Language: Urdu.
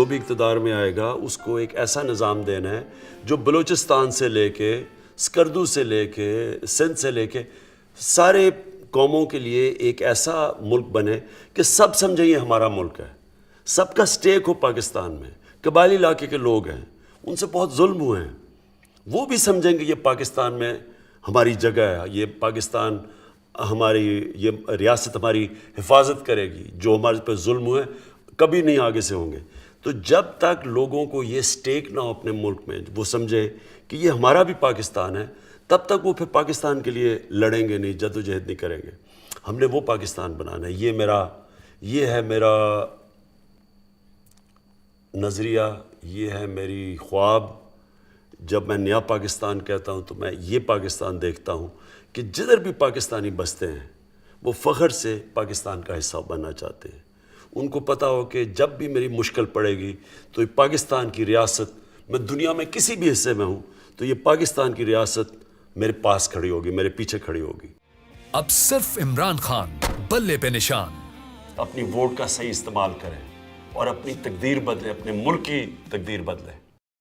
بھی اقتدار میں آئے گا اس کو ایک ایسا نظام دینا ہے جو بلوچستان سے لے کے سکردو سے لے کے سندھ سے لے کے سارے قوموں کے لیے ایک ایسا ملک بنے کہ سب سمجھیں یہ ہمارا ملک ہے، سب کا سٹیک ہو پاکستان میں۔ قبائلی علاقے کے لوگ ہیں، ان سے بہت ظلم ہوئے ہیں، وہ بھی سمجھیں گے یہ پاکستان میں ہماری جگہ ہے، یہ پاکستان ہماری، یہ ریاست ہماری حفاظت کرے گی، جو ہمارے پہ ظلم ہوئے کبھی نہیں آگے سے ہوں گے۔ تو جب تک لوگوں کو یہ سٹیک نہ ہو اپنے ملک میں، وہ سمجھے کہ یہ ہمارا بھی پاکستان ہے، تب تک وہ پھر پاکستان کے لیے لڑیں گے نہیں، جد و جہد نہیں کریں گے۔ ہم نے وہ پاکستان بنانا ہے، یہ ہے میرا نظریہ، یہ ہے میری خواب۔ جب میں نیا پاکستان کہتا ہوں تو میں یہ پاکستان دیکھتا ہوں کہ جدھر بھی پاکستانی بستے ہیں وہ فخر سے پاکستان کا حصہ بننا چاہتے ہیں۔ ان کو پتہ ہو کہ جب بھی میری مشکل پڑے گی تو یہ پاکستان کی ریاست، میں دنیا میں کسی بھی حصے میں ہوں تو یہ پاکستان کی ریاست میرے پاس کھڑی ہوگی، میرے پیچھے کھڑی ہوگی۔ اب صرف عمران خان بلے پہ نشان۔ اپنی ووٹ کا صحیح استعمال کریں اور اپنی تقدیر بدلیں، اپنے ملک کی تقدیر بدلیں۔